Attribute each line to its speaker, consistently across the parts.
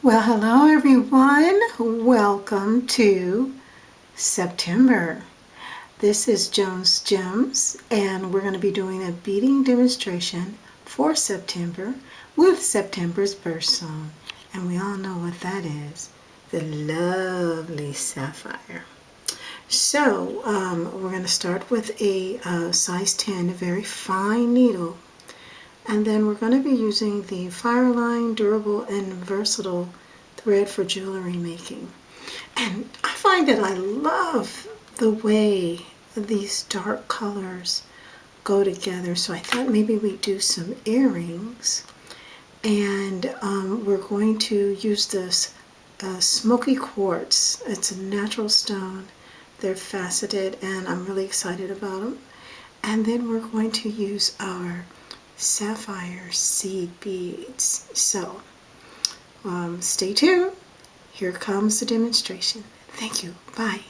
Speaker 1: Well, hello everyone. Welcome to September. This is Jones Gems, and we're going to be doing a beading demonstration for September with September's birthstone. And we all know what that is, the lovely sapphire. So we're going to start with a size 10, a very fine needle. And then we're going to be using the Fireline Durable and Versatile thread for jewelry making. And I find that I love the way these dark colors go together. So I thought maybe we'd do some earrings. And we're going to use this Smoky Quartz. It's a natural stone. They're faceted and I'm really excited about them. And then we're going to use our sapphire seed beads. So stay tuned. Here comes the demonstration. Thank you. Bye.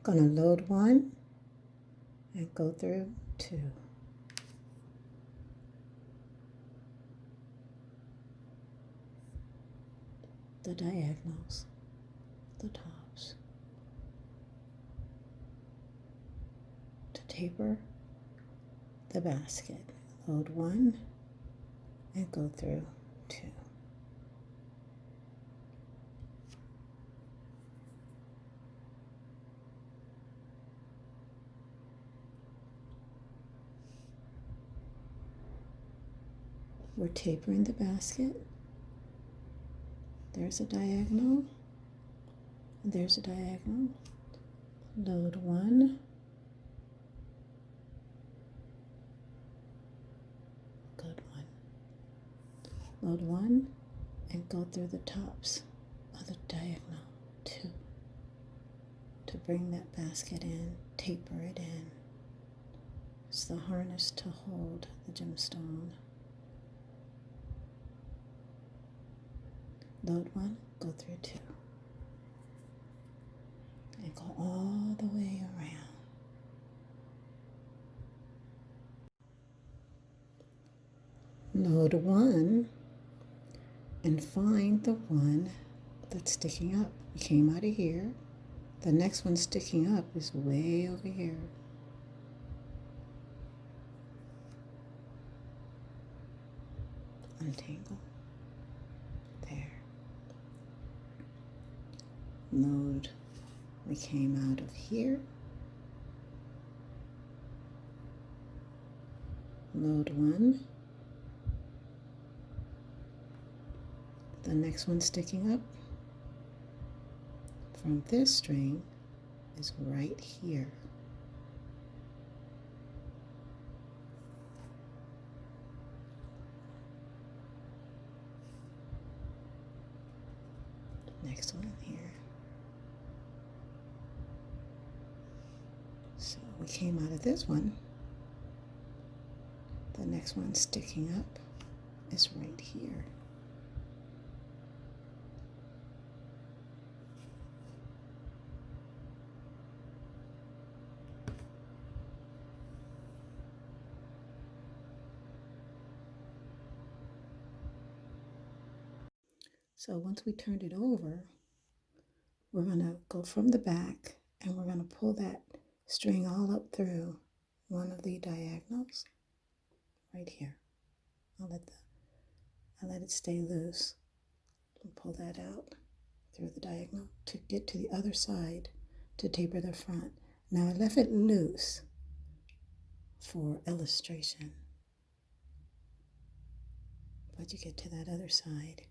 Speaker 1: Gonna load one and go through two. The diagonals, the tops. To taper the basket, load one and go through two. We're tapering the basket. There's a diagonal, and there's a diagonal. Load one, good one. Load one and go through the tops of the diagonal, two, to bring that basket in, taper it in. It's the harness to hold the gemstone. Load one, go through two, and go all the way around. Load one and find the one that's sticking up. We came out of here. The next one sticking up is way over here. Untangle. There. Load. We came out of here. Load one. The next one sticking up from this string is right here. Next one here. So we came out of this one. The next one sticking up is right here. So once we turned it over, we're going to go from the back and we're going to pull that string all up through one of the diagonals right here. I'll let it stay loose. And pull that out through the diagonal to get to the other side to taper the front. Now I left it loose for illustration. But you get to that other side.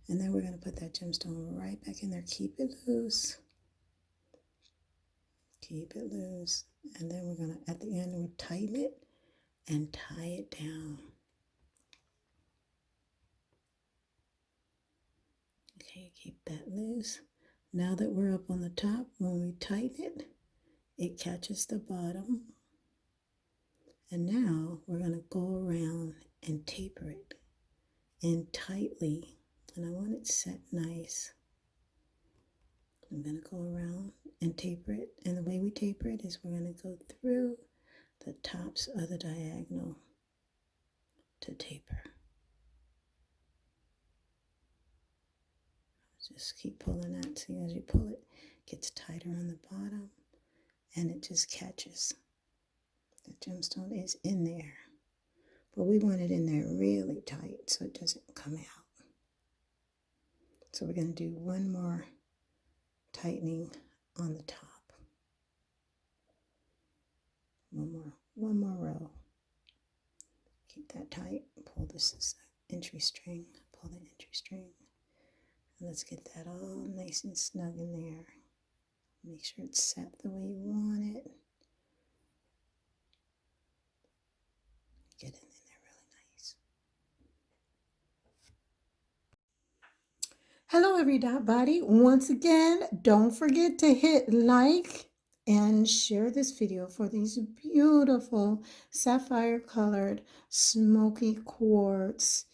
Speaker 1: And then we're going to put that gemstone right back in there. Keep it loose. Keep it loose. And then we're going to, at the end, we'll tighten it and tie it down. Okay, keep that loose. Now that we're up on the top, when we tighten it, it catches the bottom. And now we're going to go around and taper it in tightly. And I want it set nice. I'm going to go around and taper it. And the way we taper it is we're going to go through the tops of the diagonal to taper. Just keep pulling that. See, as you pull it, it gets tighter on the bottom and it just catches. The gemstone is in there. But we want it in there really tight so it doesn't come out. So we're going to do one more tightening on the top. One more row. Keep that tight. Pull this entry string. Pull the entry string. And let's get that all nice and snug in there. Make sure it's set the way you want it. Get it in there really nice. Hello everybody. Once again, don't forget to hit like and share this video for these beautiful sapphire colored smoky quartz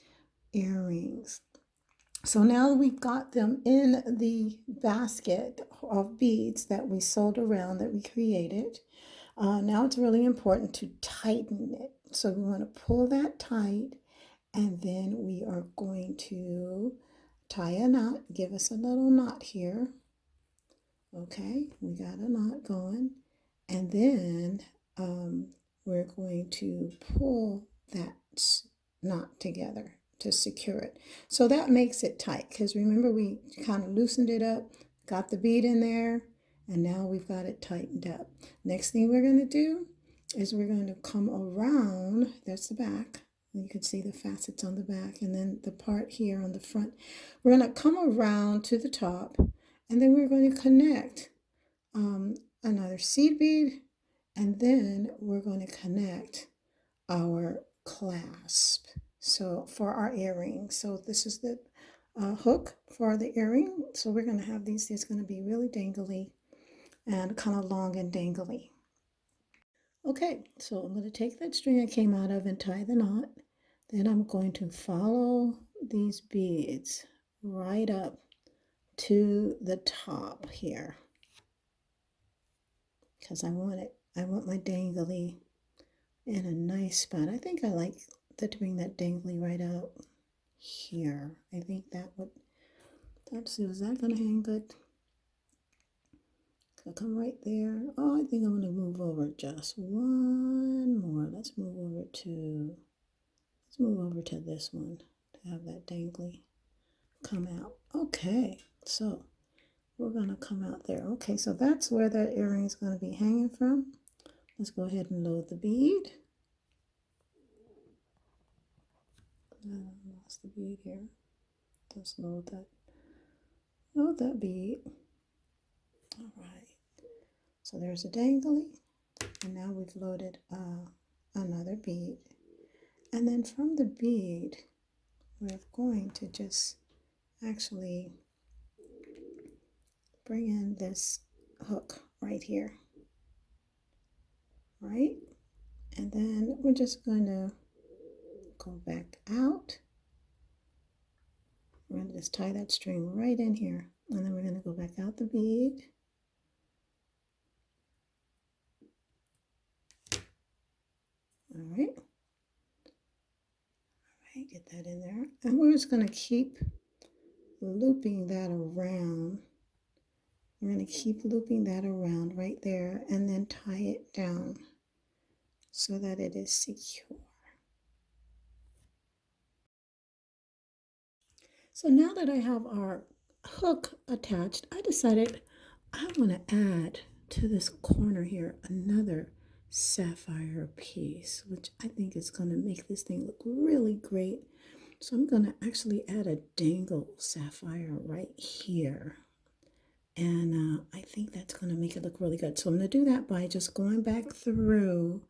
Speaker 1: earrings. So now we've got them in the basket of beads that we sewed around, that we created. Now it's really important to tighten it. So we want to pull that tight, and then we are going to tie a knot. Give us a little knot here. Okay, we got a knot going. And then we're going to pull that knot together to secure it. So that makes it tight, because remember, we kind of loosened it up, got the bead in there, and now we've got it tightened up. Next thing we're going to do is we're going to come around. That's the back. You can see the facets on the back, and then the part here on the front. We're going to come around to the top, and then we're going to connect another seed bead, and then we're going to connect our clasp. So for our earring, so this is the hook for the earring. So we're going to have these. It's going to be really dangly and kind of long and dangly. Okay, so I'm going to take that string I came out of and tie the knot. Then I'm going to follow these beads right up to the top here, because I want my dangly in a nice spot. I think I like to bring that dangly right out here. I think that would, let's see, is that gonna hang good? I'll come right there. Oh, I think I'm gonna move over just one more. Let's move over to this one to have that dangly come out. Okay, so we're gonna come out there. Okay, so that's where that earring is gonna be hanging from. Let's go ahead and load the bead. Lost the bead here. Let's load that bead. All right. So there's a dangly, and now we've loaded another bead. And then from the bead, we're going to just actually bring in this hook right here, right? And then we're just going to go back out. We're going to just tie that string right in here, and then we're going to go back out the bead. All right. Get that in there. And we're just going to keep looping that around. We're going to keep looping that around right there, and then tie it down so that it is secure. So now that I have our hook attached, I decided I want to add to this corner here another sapphire piece, which I think is going to make this thing look really great. So I'm going to actually add a dangle sapphire right here. And I think that's going to make it look really good. So I'm going to do that by just going back through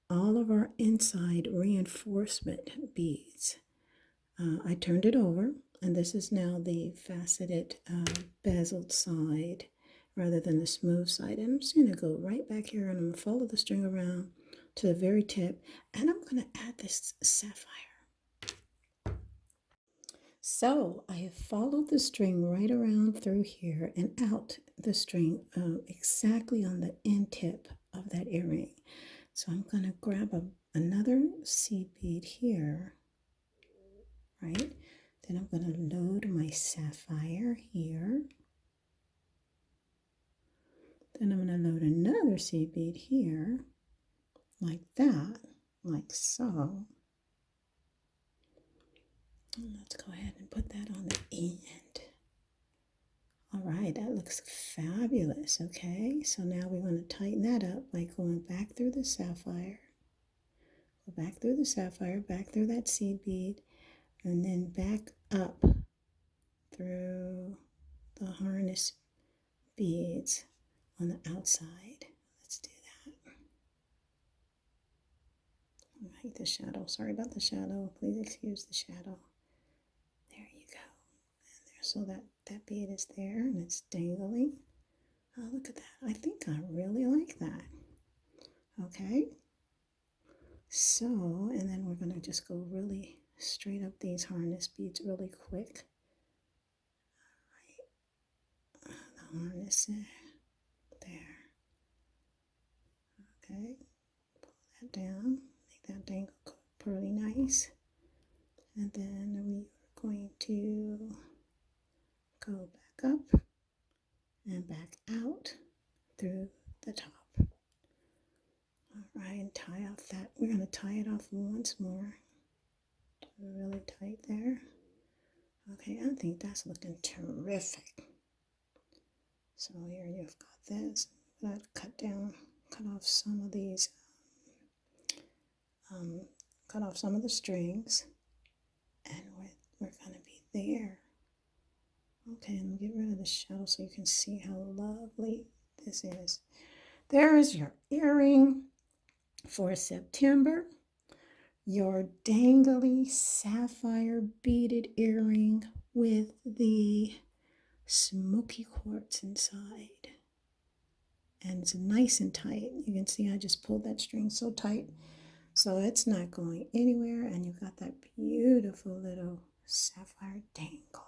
Speaker 1: all of our inside reinforcement beads. I turned it over, and this is now the faceted bezeled side rather than the smooth side. And I'm just going to go right back here, and I'm going to follow the string around to the very tip, and I'm going to add this sapphire. So I have followed the string right around through here and out the string exactly on the end tip of that earring. So I'm going to grab another seed bead here, right? Then I'm going to load my sapphire here. Then I'm going to load another seed bead here, like that, like so. And let's go ahead and put that on the end. All right, that looks fabulous. Okay, so now we're going to tighten that up by going back through the sapphire. Go back through the sapphire, back through that seed bead, and then back up through the harness beads on the outside. Let's do that. All right, the shadow. Sorry about the shadow. Please excuse the shadow. There you go. And there, so that bead is there, and it's dangling. Oh, look at that. I think I really like that. Okay. So, and then we're going to just go really straight up these harness beads really quick. on this there. Okay, pull that down, make that dangle pretty nice. And then we are going to go back up and back out through the top. All right, and tie off that. We're going to tie it off once more. Really tight there. Okay, I think that's looking terrific. So here you've got this. I'm going to cut off some of these, cut off some of the strings, and we're going to be there. Okay, and get rid of the shadow so you can see how lovely this is. There is your earring for September. Your dangly sapphire beaded earring with the smoky quartz inside. And it's nice and tight. You can see I just pulled that string so tight so it's not going anywhere, and you've got that beautiful little sapphire dangle.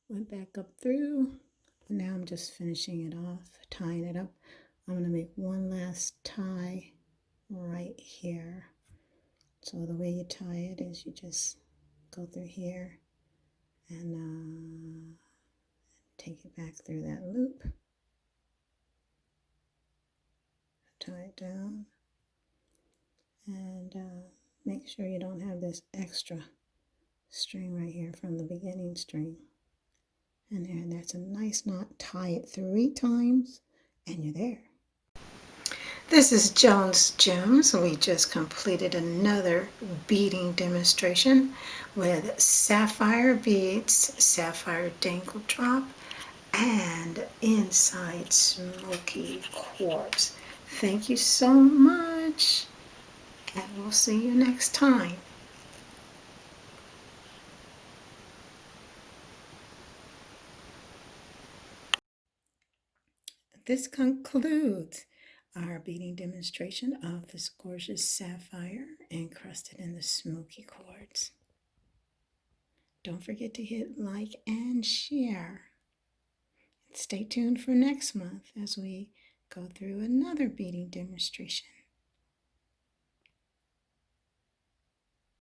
Speaker 1: Went back up through, and now I'm just finishing it off, tying it up. I'm going to make one last tie right here. So the way you tie it is you just go through here and take it back through that loop, tie it down, and make sure you don't have this extra string right here from the beginning string. And there, that's a nice knot. Tie it 3 times and you're there. This is Jones Gems. We just completed another beading demonstration with sapphire beads, sapphire dangle drop, and inside smoky quartz. Thank you so much, and we'll see you next time. This concludes our beading demonstration of this gorgeous sapphire encrusted in the smoky quartz. Don't forget to hit like and share. Stay tuned for next month as we go through another beading demonstration.